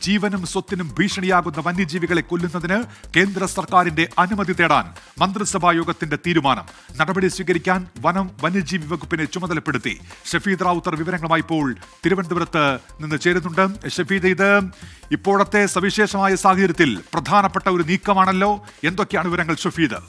ജീവനും സ്വത്തിനും ഭീഷണിയാകുന്ന വന്യജീവികളെ കൊല്ലുന്നതിന് കേന്ദ്ര സർക്കാരിന്റെ അനുമതി തേടാൻ മന്ത്രിസഭാ യോഗത്തിന്റെ തീരുമാനം. നടപടി സ്വീകരിക്കാൻ വന്യജീവി വകുപ്പിനെ ചുമതലപ്പെടുത്തി. ഷഫീദ് റാവുത്തർ വിവരങ്ങളുമായി ഇപ്പോൾ തിരുവനന്തപുരത്ത് നിന്ന് ചേരുന്നുണ്ട്. ഷഫീദ്, ഇത് ഇപ്പോഴത്തെ സവിശേഷമായ സാഹചര്യത്തിൽ പ്രധാനപ്പെട്ട ഒരു നീക്കമാണല്ലോ. എന്തൊക്കെയാണ് വിവരങ്ങൾ ഷഫീദ്?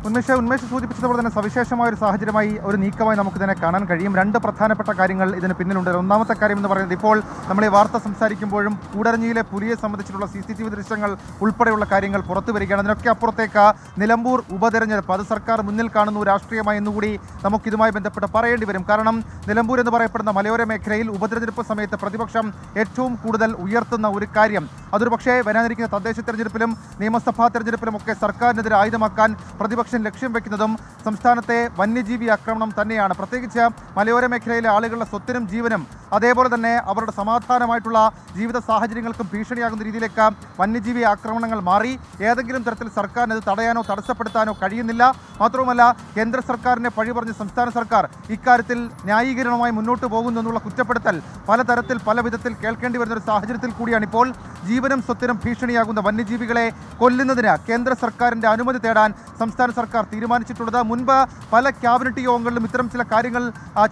ഉന്മേഷ് സൂചിപ്പിച്ചതുപോലെ തന്നെ സവിശേഷമായ ഒരു സാഹചര്യമായി ഒരു നീക്കമായി നമുക്കിതിനെ കാണാൻ കഴിയും. രണ്ട് പ്രധാനപ്പെട്ട കാര്യങ്ങൾ ഇതിന് പിന്നിലുണ്ട്. ഒന്നാമത്തെ കാര്യം എന്ന് പറയുന്നത്, ഇപ്പോൾ നമ്മൾ ഈ വാർത്ത സംസാരിക്കുമ്പോഴും കൂടരഞ്ഞിയിലെ പുലിയെ സംബന്ധിച്ചിട്ടുള്ള CCTV ദൃശ്യങ്ങൾ ഉൾപ്പെടെയുള്ള കാര്യങ്ങൾ പുറത്തു വരികയാണ്. അതിനൊക്കെ അപ്പുറത്തേക്ക് നിലമ്പൂർ ഉപതെരഞ്ഞെടുപ്പ്, അത് സർക്കാർ മുന്നിൽ കാണുന്നു രാഷ്ട്രീയമായി എന്നുകൂടി നമുക്കിതുമായി ബന്ധപ്പെട്ട് പറയേണ്ടി വരും. കാരണം നിലമ്പൂർ എന്ന് പറയപ്പെടുന്ന മലയോര മേഖലയിൽ ഉപതെരഞ്ഞെടുപ്പ് സമയത്ത് പ്രതിപക്ഷം ഏറ്റവും കൂടുതൽ ഉയർത്തുന്ന ഒരു കാര്യം, അതൊരു പക്ഷേ വരാനിരിക്കുന്ന തദ്ദേശ തെരഞ്ഞെടുപ്പിലും നിയമസഭാ തെരഞ്ഞെടുപ്പിലും ഒക്കെ സർക്കാരിനെതിരെ ആയുധമാക്കാൻ പ്രതിപക്ഷം ലക്ഷ്യം വെക്കുന്നതും സംസ്ഥാനത്തെ വന്യജീവി ആക്രമണം തന്നെയാണ്. പ്രത്യേകിച്ച് മലയോര മേഖലയിലെ ആളുകളുടെ സ്വത്തിനും ജീവനും അതേപോലെ തന്നെ അവരുടെ സമാധാനമായിട്ടുള്ള ജീവിത സാഹചര്യങ്ങൾക്കും ഭീഷണിയാകുന്ന രീതിയിലേക്ക് വന്യജീവി ആക്രമണങ്ങൾ മാറി. ഏതെങ്കിലും തരത്തിൽ സർക്കാരിന് ഇത് തടയാനോ തടസ്സപ്പെടുത്താനോ കഴിയുന്നില്ല. മാത്രവുമല്ല, കേന്ദ്ര സർക്കാരിനെ പഴി പറഞ്ഞ് സംസ്ഥാന സർക്കാർ ഇക്കാര്യത്തിൽ ന്യായീകരണവുമായി മുന്നോട്ട് പോകുന്നു എന്നുള്ള കുറ്റപ്പെടുത്തൽ പലതരത്തിൽ പല വിധത്തിൽ കേൾക്കേണ്ടി വരുന്ന ഒരു സാഹചര്യത്തിൽ കൂടിയാണ് ഇപ്പോൾ ജീവനും സ്വത്തിനും ഭീഷണിയാകുന്ന വന്യജീവികളെ കൊല്ലുന്നതിന് കേന്ദ്ര സർക്കാരിൻ്റെ അനുമതി തേടാൻ സംസ്ഥാന സർക്കാർ തീരുമാനിച്ചിട്ടുള്ളത്. മുൻപ് പല ക്യാബിനറ്റ് യോഗങ്ങളിലും ഇത്തരം ചില കാര്യങ്ങൾ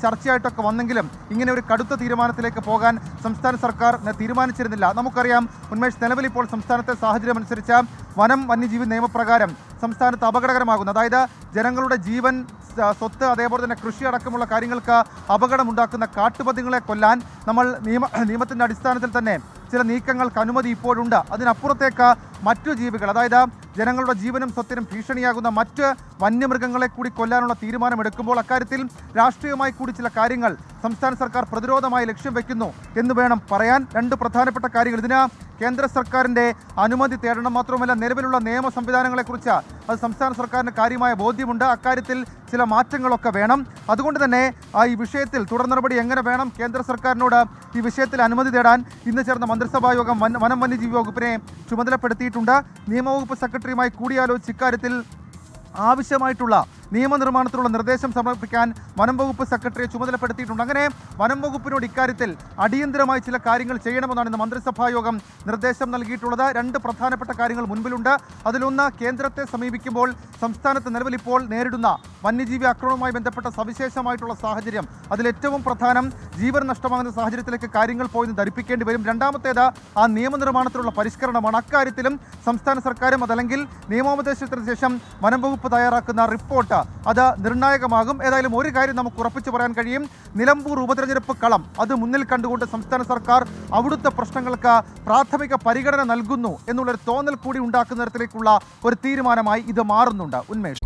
ചർച്ചയായിട്ടൊക്കെ വന്നെങ്കിലും ഇങ്ങനെ ഒരു കടുത്ത തീരുമാനത്തിലേക്ക് പോകാൻ സംസ്ഥാന സർക്കാർ തീരുമാനിച്ചിരുന്നില്ല. നമുക്കറിയാം ഉന്മേഷ്, നിലവിൽ ഇപ്പോൾ സംസ്ഥാനത്തെ സാഹചര്യം അനുസരിച്ച് വന്യജീവി നിയമപ്രകാരം സംസ്ഥാനത്ത് അപകടകരമാകുന്ന, അതായത് ജനങ്ങളുടെ ജീവൻ, സ്വത്ത്, അതേപോലെ തന്നെ കൃഷി അടക്കമുള്ള കാര്യങ്ങൾക്ക് അപകടമുണ്ടാക്കുന്ന കാട്ടുപന്നികളെ കൊല്ലാൻ നമ്മൾ നിയമത്തിൻ്റെ അടിസ്ഥാനത്തിൽ തന്നെ ചില നീക്കങ്ങൾക്ക് അനുമതി ഇപ്പോഴുണ്ട്. അതിനപ്പുറത്തേക്ക് മറ്റു ജീവികൾ, അതായത് ജനങ്ങളുടെ ജീവനും സ്വത്തിനും ഭീഷണിയാകുന്ന മറ്റ് വന്യമൃഗങ്ങളെ കൂടി കൊല്ലാനുള്ള തീരുമാനമെടുക്കുമ്പോൾ അക്കാര്യത്തിൽ രാഷ്ട്രീയമായി കൂടി ചില കാര്യങ്ങൾ സംസ്ഥാന സർക്കാർ പ്രതിരോധമായി ലക്ഷ്യം വെക്കുന്നു എന്ന് വേണം പറയാൻ. രണ്ട് പ്രധാനപ്പെട്ട കാര്യങ്ങൾ, ഇതിന് കേന്ദ്ര സർക്കാരിൻ്റെ അനുമതി തേടണം. മാത്രമല്ല, നിലവിലുള്ള നിയമ സംവിധാനങ്ങളെക്കുറിച്ച് അത് സംസ്ഥാന സർക്കാരിന് കാര്യമായ ബോധ്യമുണ്ട്. അക്കാര്യത്തിൽ ചില മാറ്റങ്ങളൊക്കെ വേണം. അതുകൊണ്ട് തന്നെ ഈ വിഷയത്തിൽ തുടർ നടപടി എങ്ങനെ വേണം, കേന്ദ്ര സർക്കാരിനോട് ഈ വിഷയത്തിൽ അനുമതി തേടാൻ ഇന്ന് ചേർന്ന മന്ത്രിസഭാ യോഗം വന്യജീവി വകുപ്പിനെ ചുമതലപ്പെടുത്തിയിട്ടുണ്ട്. നിയമവകുപ്പ് സെക്രട്ടറിയുമായി കൂടിയാലോചിച്ച് ഇക്കാര്യത്തിൽ ആവശ്യമായിട്ടുള്ള നിയമനിർമ്മാണത്തിലുള്ള നിർദ്ദേശം സമർപ്പിക്കാൻ വനം വകുപ്പ് സെക്രട്ടറിയെ ചുമതലപ്പെടുത്തിയിട്ടുണ്ട്. അങ്ങനെ വനം വകുപ്പിനോട് ഇക്കാര്യത്തിൽ അടിയന്തരമായി ചില കാര്യങ്ങൾ ചെയ്യണമെന്നാണ് ഇന്ന് മന്ത്രിസഭാ യോഗം നിർദ്ദേശം നൽകിയിട്ടുള്ളത്. രണ്ട് പ്രധാനപ്പെട്ട കാര്യങ്ങൾ മുൻപിലുണ്ട്. അതിലൊന്ന്, കേന്ദ്രത്തെ സമീപിക്കുമ്പോൾ സംസ്ഥാനത്ത് നിലവിൽ ഇപ്പോൾ നേരിടുന്ന വന്യജീവി ആക്രമണവുമായി ബന്ധപ്പെട്ട സവിശേഷമായിട്ടുള്ള സാഹചര്യം, അതിലേറ്റവും പ്രധാനം ജീവൻ നഷ്ടമാകുന്ന സാഹചര്യത്തിലേക്ക് കാര്യങ്ങൾ പോയി ധരിപ്പിക്കേണ്ടി വരും. രണ്ടാമത്തേത് ആ നിയമനിർമ്മാണത്തിലുള്ള പരിഷ്കരണമാണ്. അക്കാര്യത്തിലും സംസ്ഥാന സർക്കാരും അതല്ലെങ്കിൽ നിയമോപദേശത്തിന് ശേഷം വനം വകുപ്പ് തയ്യാറാക്കുന്ന റിപ്പോർട്ട് അത് നിർണായകമാകും. ഏതായാലും ഒരു കാര്യം നമുക്ക് ഉറപ്പിച്ചു പറയാൻ കഴിയും, നിലമ്പൂർ ഉപതെരഞ്ഞെടുപ്പ് കളം അത് മുന്നിൽ കണ്ടുകൊണ്ട് സംസ്ഥാന സർക്കാർ അവിടുത്തെ പ്രശ്നങ്ങൾക്ക് പ്രാഥമിക പരിഗണന നൽകുന്നു എന്നുള്ളൊരു തോന്നൽ കൂടി ഉണ്ടാക്കുന്ന തരത്തിലേക്കുള്ള ഒരു തീരുമാനമായി ഇത് മാറുന്നുണ്ട്. ഉന്മേഷ്.